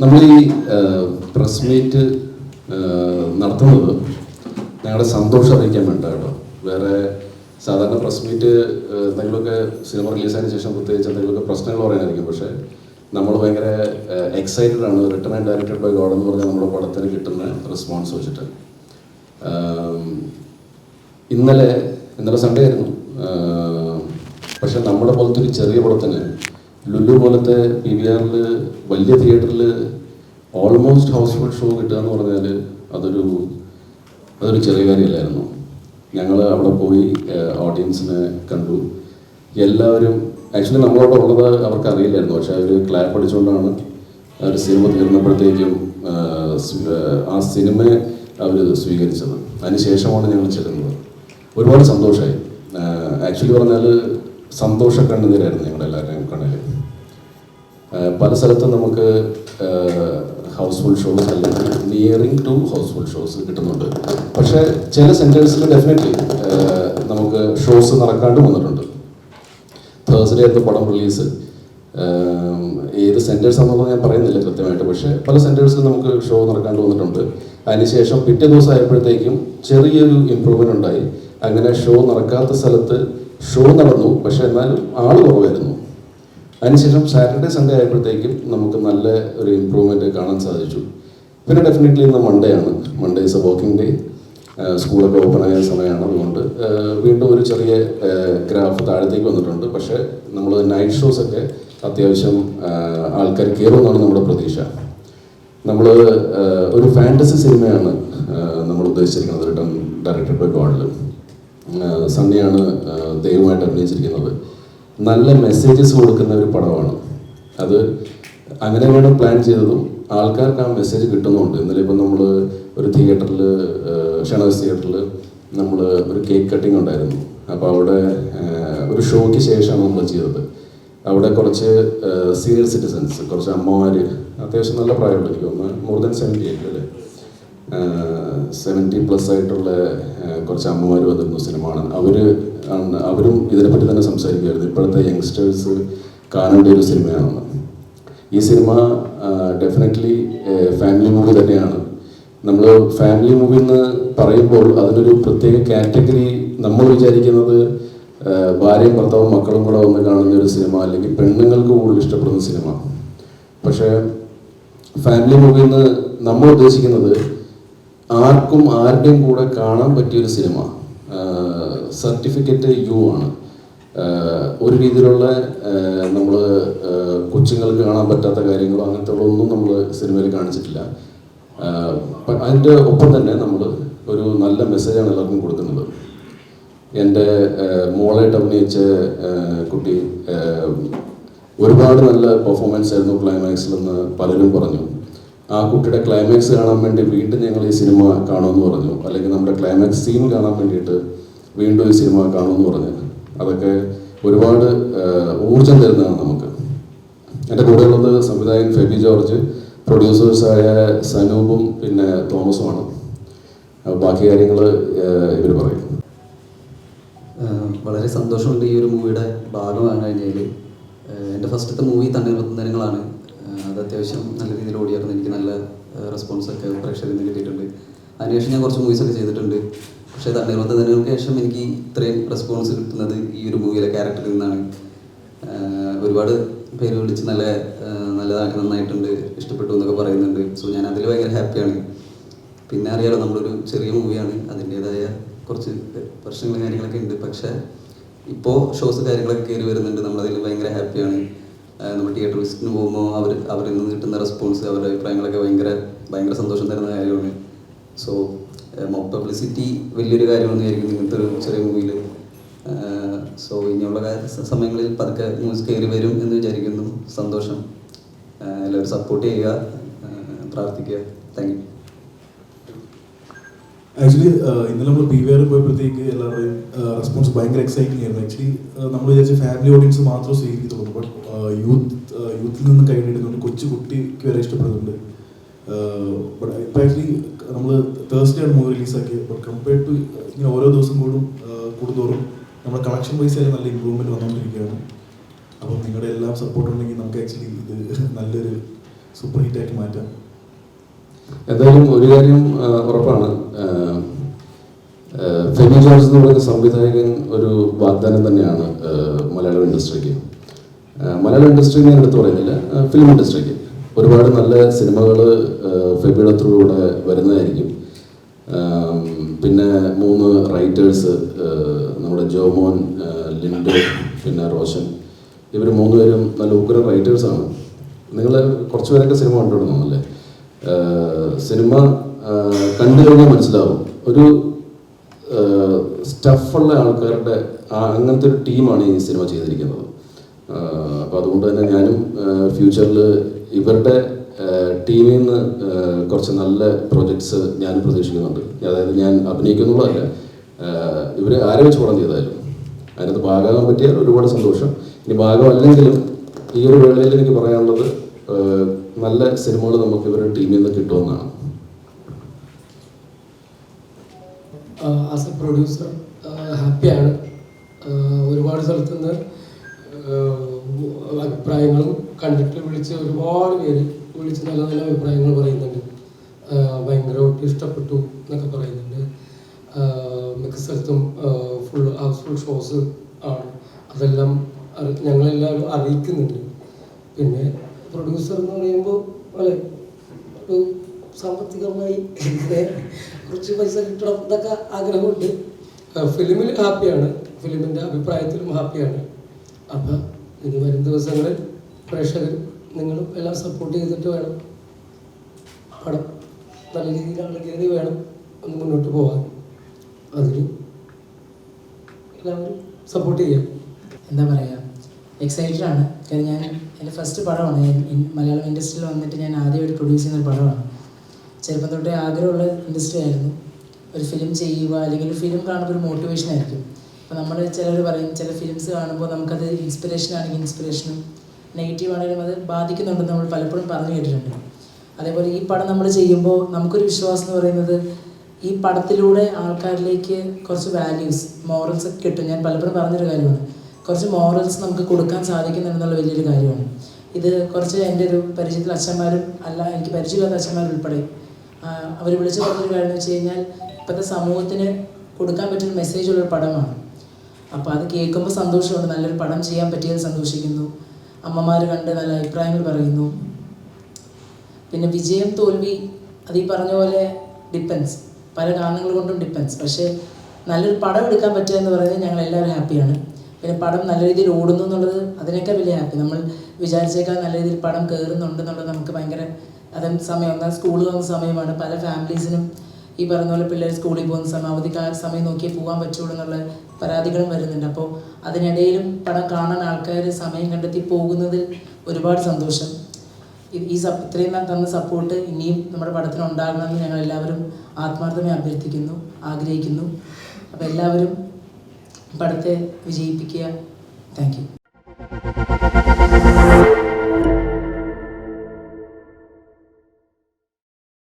നമ്മൾ ഈ press meet നടത്തുന്നത് ഞങ്ങളുടെ സന്തോഷം അറിയിക്കാൻ വേണ്ട കേട്ടോ. വേറെ സാധാരണ പ്രസ് മീറ്റ് എന്തെങ്കിലുമൊക്കെ സിനിമ റിലീസായതിനു ശേഷം പ്രത്യേകിച്ച് എന്തെങ്കിലുമൊക്കെ പ്രശ്നങ്ങൾ പറയാനായിരിക്കും. പക്ഷേ നമ്മൾ ഭയങ്കര എക്സൈറ്റഡ് ആണ്. Written and directed by God എന്ന് പറഞ്ഞാൽ നമ്മുടെ പടത്തിന് കിട്ടുന്ന റെസ്പോൺസ് വെച്ചിട്ട്. ഇന്നലെ സൺഡേ ആയിരുന്നു. പക്ഷെ നമ്മുടെ പോലത്തെ ഒരു ചെറിയ പടത്തിന് ലുലു പോലത്തെ PVR വലിയ തിയേറ്ററിൽ ഓൾമോസ്റ്റ് ഹൗസ്ഫുൾ ഷോ കിട്ടുക എന്ന് പറഞ്ഞാൽ അതൊരു ചെറിയ കാര്യമല്ലായിരുന്നു. ഞങ്ങൾ അവിടെ പോയി ഓഡിയൻസിനെ കണ്ടു. എല്ലാവരും ആക്ച്വലി നമ്മളവിടെ ഉള്ളത് അവർക്ക് അറിയില്ലായിരുന്നു. പക്ഷെ അവർ ക്ലാപ്പ് അടിച്ചുകൊണ്ടാണ് അവർ സിനിമ തീർന്നപ്പോഴത്തേക്കും ആ സിനിമയെ അവർ സ്വീകരിച്ചത്. അതിനുശേഷമാണ് ഞങ്ങൾ ചെല്ലുന്നത്. ഒരുപാട് സന്തോഷമായി. ആക്ച്വലി പറഞ്ഞാൽ സന്തോഷ കണ്ണുനീരായിരുന്നു ഞങ്ങളെല്ലാവരുടെയും കണ്ണിൽ. പല സ്ഥലത്തും നമുക്ക് ഹൗസ്ഫുൾ ഷോസ് അല്ലെങ്കിൽ നിയറിങ് ടു ഹൗസ്ഫുൾ ഷോസ് കിട്ടുന്നുണ്ട്. പക്ഷേ ചില സെൻറ്റേഴ്സിൽ ഡെഫിനറ്റ്ലി നമുക്ക് ഷോസ് നടക്കാണ്ട് വന്നിട്ടുണ്ട്. തേഴ്സ്ഡേ ആയിരുന്നു പടം റിലീസ്. ഏത് സെൻറ്റേഴ്സ് ആണെന്നുള്ളത് ഞാൻ പറയുന്നില്ല കൃത്യമായിട്ട്. പക്ഷേ പല സെൻറ്റേഴ്സിലും നമുക്ക് ഷോ നടക്കാണ്ട് വന്നിട്ടുണ്ട്. അതിനുശേഷം പിറ്റേ ദിവസം ആയപ്പോഴത്തേക്കും ചെറിയൊരു ഇമ്പ്രൂവ്മെൻ്റ് ഉണ്ടായി. അങ്ങനെ ഷോ നടക്കാത്ത സ്ഥലത്ത് ഷോ നടന്നു, പക്ഷെ എന്നാലും ആൾ കുറവായിരുന്നു. അതിനുശേഷം സാറ്റർഡേ സൺഡേ ആയപ്പോഴത്തേക്കും നമുക്ക് നല്ല ഒരു ഇമ്പ്രൂവ്മെൻറ്റ് കാണാൻ സാധിച്ചു. പിന്നെ ഡെഫിനറ്റ്ലി ഇന്ന് മൺഡേ ആണ്. Monday is A working day. സ്കൂളൊക്കെ ഓപ്പൺ ആയ സമയമാണ്. അതുകൊണ്ട് വീണ്ടും ഒരു ചെറിയ ഗ്രാഫ് താഴത്തേക്ക് വന്നിട്ടുണ്ട്. പക്ഷേ നമ്മൾ നൈറ്റ് ഷോസൊക്കെ അത്യാവശ്യം ആൾക്കാർ കയറുമെന്നാണ് നമ്മുടെ പ്രതീക്ഷ. നമ്മൾ ഒരു ഫാൻറ്റസി സിനിമയാണ് നമ്മൾ ഉദ്ദേശിച്ചിരിക്കുന്നത്. Written directed by God. സണ്ണിയാണ് ദൈവമായിട്ട് അഭിനയിച്ചിരിക്കുന്നത്. നല്ല മെസ്സേജസ് കൊടുക്കുന്ന ഒരു പടമാണ് അത്. അങ്ങനെ വേണം പ്ലാൻ ചെയ്തതും ആൾക്കാർക്ക് ആ മെസ്സേജ് കിട്ടുന്നുണ്ട്. ഇന്നലെ ഇപ്പം നമ്മൾ ഒരു തിയേറ്ററിൽ, ഷണേഴ്സ് തിയേറ്ററിൽ നമ്മൾ ഒരു കേക്ക് കട്ടിങ് ഉണ്ടായിരുന്നു. അപ്പോൾ അവിടെ ഒരു ഷോയ്ക്ക് ശേഷമാണ് നമ്മൾ ചെയ്തത്. അവിടെ കുറച്ച് സീനിയർ സിറ്റിസൺസ്, കുറച്ച് അമ്മമാർ, അത്യാവശ്യം നല്ല പ്രായമുണ്ട്, എനിക്ക് തോന്നുന്നു മോർ ദാൻ 70 അല്ലേ, 70+ ആയിട്ടുള്ള കുറച്ച് അമ്മമാർ വന്നിരുന്നു സിനിമ കാണാൻ. അവരും ഇതിനെപ്പറ്റി തന്നെ സംസാരിക്കുമായിരുന്നു. ഇപ്പോഴത്തെ യങ്സ്റ്റേഴ്സ് കാണേണ്ട ഒരു സിനിമയാണെന്ന്. ഈ സിനിമ ഡെഫിനറ്റ്ലി ഫാമിലി മൂവി തന്നെയാണ്. നമ്മൾ ഫാമിലി മൂവി എന്ന് പറയുമ്പോൾ അതിനൊരു പ്രത്യേക കാറ്റഗറി നമ്മൾ വിചാരിക്കുന്നത് ഭാര്യയും ഭർത്താവും മക്കളും കൂടെ വന്ന് കാണുന്ന ഒരു സിനിമ, അല്ലെങ്കിൽ പെണ്ണുങ്ങൾക്ക് കൂടുതൽ ഇഷ്ടപ്പെടുന്ന സിനിമ. പക്ഷേ ഫാമിലി മൂവി എന്ന് നമ്മൾ ഉദ്ദേശിക്കുന്നത് ആർക്കും ആരുടെയും കൂടെ കാണാൻ പറ്റിയൊരു സിനിമ. സർട്ടിഫിക്കറ്റ് യു ആണ്. ഒരു രീതിയിലുള്ള നമ്മൾ കൊച്ചുങ്ങൾക്ക് കാണാൻ പറ്റാത്ത കാര്യങ്ങളോ അങ്ങനത്തെ ഒന്നും നമ്മൾ സിനിമയിൽ കാണിച്ചിട്ടില്ല. അതിൻ്റെ ഒപ്പം തന്നെ നമ്മൾ ഒരു നല്ല മെസ്സേജാണ് എല്ലാവർക്കും കൊടുക്കുന്നത്. എൻ്റെ മോളായിട്ട് അഭിനയിച്ച കുട്ടി ഒരുപാട് നല്ല പെർഫോമൻസ് ആയിരുന്നു ക്ലൈമാക്സിലെന്ന് പലരും പറഞ്ഞു. ആ കുട്ടിയുടെ ക്ലൈമാക്സ് കാണാൻ വേണ്ടി വീണ്ടും ഞങ്ങൾ ഈ സിനിമ കാണുമെന്ന് പറഞ്ഞു. അല്ലെങ്കിൽ നമ്മുടെ ക്ലൈമാക്സ് സീൻ കാണാൻ വേണ്ടിയിട്ട് വീണ്ടും ഈ സിനിമ കാണുമെന്ന് പറഞ്ഞു. അതൊക്കെ ഒരുപാട് ഊർജം തരുന്നതാണ് നമുക്ക്. എൻ്റെ കൂടെയുള്ളത് സംവിധായകൻ ഫെബി ജോർജ്, പ്രൊഡ്യൂസേഴ്സായ സനൂപും പിന്നെ തോമസുമാണ്. ബാക്കി കാര്യങ്ങൾ ഇവർ പറയും. വളരെ സന്തോഷമുണ്ട് ഈ ഒരു മൂവിയുടെ ഭാഗമാണ് കഴിഞ്ഞതിൽ. എൻ്റെ ഫസ്റ്റത്തെ മൂവി തണ്ണീർമത്തനങ്ങളാണ്. അത് അത്യാവശ്യം നല്ല രീതിയിൽ ഓടിയായിരുന്നു. എനിക്ക് നല്ല റെസ്പോൺസൊക്കെ പ്രേക്ഷകരിൽ നിന്ന് കിട്ടിയിട്ടുണ്ട്. അതിനുശേഷം ഞാൻ കുറച്ച് മൂവീസൊക്കെ ചെയ്തിട്ടുണ്ട്. പക്ഷേ തണ്ണീർമത്തനങ്ങൾക്ക് ശേഷം എനിക്ക് ഇത്രയും റെസ്പോൺസ് കിട്ടുന്നത് ഈ ഒരു മൂവിയിലെ ക്യാരക്ടറിൽ നിന്നാണ്. ഒരുപാട് പേര് വിളിച്ച് നന്നായിട്ടുണ്ട്, ഇഷ്ടപ്പെട്ടു എന്നൊക്കെ പറയുന്നുണ്ട്. സോ ഞാൻ അതിൽ ഭയങ്കര ഹാപ്പിയാണ്. പിന്നെ അറിയാലോ, നമ്മളൊരു ചെറിയ മൂവിയാണ്, അതിൻ്റേതായ കുറച്ച് പ്രശ്നങ്ങളും കാര്യങ്ങളൊക്കെ ഉണ്ട്. പക്ഷേ ഇപ്പോൾ ഷോസ് കാര്യങ്ങളൊക്കെ കയറി വരുന്നുണ്ട്. നമ്മളതിൽ ഭയങ്കര ഹാപ്പിയാണ്. നമ്മൾ തിയേറ്റർ വിസിറ്റിന് പോകുമ്പോൾ അവരിൽ നിന്ന് കിട്ടുന്ന റെസ്പോൺസ്, അവരുടെ അഭിപ്രായങ്ങളൊക്കെ ഭയങ്കര സന്തോഷം തരുന്ന കാര്യമാണ്. സോ പബ്ലിസിറ്റി വലിയൊരു കാര്യമാണെന്നായിരിക്കും ഇങ്ങനത്തെ ഒരു ചെറിയ മൂവിയിൽ. സോ ഇനിയുള്ള സമയങ്ങളിൽ പതുക്കെ ന്യൂസ് കയറി വരും എന്ന് വിചാരിക്കുന്നു. സന്തോഷം. എല്ലാവരും സപ്പോർട്ട് ചെയ്യുക, പ്രാർത്ഥിക്കുക. Thank you. ആക്ച്വലി ഇന്നലെ നമ്മൾ PVR പോയപ്പോഴത്തേക്ക് എല്ലാവരുടെയും റെസ്പോൺസ് ഭയങ്കര എക്സൈറ്റിംഗ് ആയിരുന്നു. ആക്ച്വലി നമ്മൾ വിചാരിച്ച ഫാമിലി ഓഡിയൻസ് മാത്രം സ്വീകരിക്കും തോന്നുന്നു. ബട്ട് യൂത്തിൽ നിന്ന് കൈയിടുന്നുണ്ട്, കൊച്ചു കുട്ടിക്ക് വരെ ഇഷ്ടപ്പെടുന്നുണ്ട്. ബട്ട് ഇപ്പം ആക്ച്വലി നമ്മൾ തേഴ്സ്ഡേ ആണ് മൂവി റിലീസാക്കിയത്. ബട്ട് കമ്പയർഡ് ടു ഇങ്ങനെ ഓരോ ദിവസം കൂടുന്തോറും നമ്മുടെ കളക്ഷൻ വൈസ് ആയാലും നല്ല ഇമ്പ്രൂവ്മെൻറ്റ് വന്നുകൊണ്ടിരിക്കുകയാണ്. അപ്പം നിങ്ങളുടെ എല്ലാം സപ്പോർട്ട് ഉണ്ടെങ്കിൽ നമുക്ക് ആക്ച്വലി ഇത് നല്ലൊരു സൂപ്പർ ഹിറ്റാക്കി മാറ്റാം. എന്തായാലും ഒരു കാര്യം ഉറപ്പാണ്, ഫെമി ജോർജ് എന്ന് പറയുന്ന സംവിധായകൻ ഒരു വാഗ്ദാനം തന്നെയാണ് മലയാളം ഇൻഡസ്ട്രിക്ക്. മലയാളം ഇൻഡസ്ട്രി ഞാൻ എടുത്തു പറയുന്നില്ല, ഫിലിം ഇൻഡസ്ട്രിക്ക് ഒരുപാട് നല്ല സിനിമകൾ ഫെബിയുടെ ത്രൂടെ വരുന്നതായിരിക്കും. പിന്നെ 3 റൈറ്റേഴ്സ്, നമ്മുടെ ജോമോൻ, ലിൻഡോ, പിന്നെ റോഷൻ, ഇവർ 3 പേരും നല്ല ഉഗ്രം റൈറ്റേഴ്സാണ്. നിങ്ങൾ കുറച്ച് പേരൊക്കെ സിനിമ കണ്ടുവിടുന്നല്ലേ? സിനിമ കണ്ടു കഴിഞ്ഞാൽ മനസ്സിലാവും, ഒരു സ്റ്റഫുള്ള ആൾക്കാരുടെ അങ്ങനത്തെ ഒരു ടീമാണ് ഈ സിനിമ ചെയ്തിരിക്കുന്നത്. അപ്പോൾ അതുകൊണ്ട് തന്നെ ഞാനും ഫ്യൂച്ചറിൽ ഇവരുടെ ടീമിൽ നിന്ന് കുറച്ച് നല്ല പ്രൊജക്ട്സ് ഞാൻ പ്രതീക്ഷിക്കുന്നുണ്ട്. അതായത് ഞാൻ അഭിനയിക്കുന്നുള്ളതല്ല, ഇവർ ആരെ വെച്ച് പടം ചെയ്താലും അതിനകത്ത് ഭാഗമാകാൻ പറ്റിയാൽ ഒരുപാട് സന്തോഷം. ഇനി ഭാഗമല്ലെങ്കിലും ഈ ഒരു വേളയിൽ എനിക്ക് പറയാനുള്ളത്, നല്ല സിനിമകൾ നമുക്ക് ഇവരുടെ ടീമിൽ നിന്ന് കിട്ടുമെന്നാണ്. ആസ് എ പ്രൊഡ്യൂസർ ഹാപ്പിയാണ്. ഒരുപാട് സ്ഥലത്തുനിന്ന് അഭിപ്രായങ്ങളും കണ്ടിട്ട് വിളിച്ച് ഒരുപാട് പേര് വിളിച്ച് നല്ല നല്ല അഭിപ്രായങ്ങൾ പറയുന്നുണ്ട്. ഭയങ്കരമായിട്ട് ഇഷ്ടപ്പെട്ടു എന്നൊക്കെ പറയുന്നുണ്ട്. മിക്ക സ്ഥലത്തും ഫുൾ ഹൗസ്ഫുൾ ഷോസ് ആണ്. അതെല്ലാം ഞങ്ങളെല്ലാവരും അറിയിക്കുന്നുണ്ട്. പിന്നെ പ്രൊഡ്യൂസർ എന്ന് പറയുമ്പോൾ അല്ലെ, ഒരു സാമ്പത്തികമായി കുറച്ച് പൈസ കിട്ടണം എന്നൊക്കെ ആഗ്രഹമുണ്ട്. ഫിലിമിൽ ഹാപ്പിയാണ്, ഫിലിമിൻ്റെ അഭിപ്രായത്തിലും ഹാപ്പിയാണ്. അപ്പം ഇനി വരും ദിവസങ്ങളിൽ പ്രേക്ഷകർ നിങ്ങളും എല്ലാം സപ്പോർട്ട് ചെയ്തിട്ട് വേണം പടം നല്ല രീതിയിലാണെങ്കിൽ വേണം ഒന്ന് മുന്നോട്ട് പോകാൻ. അതിന് എല്ലാവരും സപ്പോർട്ട് ചെയ്യാം. എന്താ പറയുക, എക്സൈറ്റഡ് ആണ്. കാര്യം ഞാൻ എൻ്റെ ഫസ്റ്റ് പടമാണ് മലയാളം ഇൻഡസ്ട്രിയിൽ വന്നിട്ട് ഞാൻ ആദ്യമായിട്ട് പ്രൊഡ്യൂസ് ചെയ്യുന്ന ഒരു പടമാണ്. ചെറുപ്പം തൊട്ടേ ആഗ്രഹമുള്ള ഇൻഡസ്ട്രി ആയിരുന്നു. ഒരു ഫിലിം ചെയ്യുക, അല്ലെങ്കിൽ ഒരു ഫിലിം കാണുമ്പോൾ ഒരു മോട്ടിവേഷൻ ആയിരിക്കും. അപ്പോൾ നമ്മൾ ചിലർ പറയും, ചില ഫിലിംസ് കാണുമ്പോൾ നമുക്കത് ഇൻസ്പിറേഷൻ ആണെങ്കിൽ ഇൻസ്പിറേഷനും, നെഗറ്റീവ് ആണെങ്കിലും അത് ബാധിക്കുന്നുണ്ടെന്ന് നമ്മൾ പലപ്പോഴും പറഞ്ഞു കേട്ടിട്ടുണ്ട്. അതേപോലെ ഈ പടം നമ്മൾ ചെയ്യുമ്പോൾ നമുക്കൊരു വിശ്വാസം എന്ന് പറയുന്നത്, ഈ പടത്തിലൂടെ ആൾക്കാരിലേക്ക് കുറച്ച് വാല്യൂസ്, മോറൽസ് ഒക്കെ കിട്ടും. ഞാൻ പലപ്പോഴും പറഞ്ഞൊരു കാര്യമാണ്, കുറച്ച് മോറൽസ് നമുക്ക് കൊടുക്കാൻ സാധിക്കുന്നുണ്ടെന്നുള്ള വലിയൊരു കാര്യമാണ്. ഇത് കുറച്ച് എൻ്റെ ഒരു പരിചയത്തിൽ അച്ഛന്മാരും അല്ല, എനിക്ക് പരിചയമില്ലാത്ത അച്ഛന്മാരുൾപ്പെടെ അവർ വിളിച്ചു പറഞ്ഞൊരു കാര്യം എന്ന് വെച്ച് കഴിഞ്ഞാൽ, ഇപ്പോഴത്തെ സമൂഹത്തിന് കൊടുക്കാൻ പറ്റുന്ന മെസ്സേജുള്ളൊരു പടമാണ്. അപ്പോൾ അത് കേൾക്കുമ്പോൾ സന്തോഷമുണ്ട്. നല്ലൊരു പടം ചെയ്യാൻ പറ്റിയത് സന്തോഷിക്കുന്നു. അമ്മമാർ കണ്ട് നല്ല അഭിപ്രായങ്ങൾ പറയുന്നു. പിന്നെ വിജയം തോൽവി അത് ഈ പറഞ്ഞ പോലെ ഡിപ്പെൻസ്, പല കാരണങ്ങൾ കൊണ്ടും ഡിപ്പെൻസ്. പക്ഷേ നല്ലൊരു പടം എടുക്കാൻ പറ്റുക എന്ന് പറയുന്നത് ഞങ്ങളെല്ലാവരും ഹാപ്പിയാണ്. പിന്നെ പടം നല്ല രീതിയിൽ ഓടുന്നു എന്നുള്ളത് അതിനേക്കാൾ വലിയ ഹാപ്പി. നമ്മൾ വിചാരിച്ചേക്കാൾ നല്ല രീതിയിൽ പടം കയറുന്നുണ്ട് എന്നുള്ളത് നമുക്ക് ഭയങ്കര, അതും സമയം, എന്നാൽ സ്കൂളിൽ പോകുന്ന സമയമാണ്. പല ഫാമിലീസിനും ഈ പറഞ്ഞ പോലെ പിള്ളേർ സ്കൂളിൽ പോകുന്ന സമയം, അവധിക്കാല സമയം നോക്കിയേ പോകാൻ പറ്റുള്ളൂ എന്നുള്ള പരാതികളും വരുന്നുണ്ട്. അപ്പോൾ അതിനിടയിലും പടം കാണാൻ ആൾക്കാർ സമയം കണ്ടെത്തി പോകുന്നതിൽ ഒരുപാട് സന്തോഷം. ഇത്രയും തന്ന സപ്പോർട്ട് ഇനിയും നമ്മുടെ പടത്തിന് ഉണ്ടാകണമെന്ന് ഞങ്ങളെല്ലാവരും ആത്മാർത്ഥമായി അഭ്യർത്ഥിക്കുന്നു, ആഗ്രഹിക്കുന്നു. അപ്പോൾ എല്ലാവരും പടത്തെ വിജയിപ്പിക്കുക. Thank you.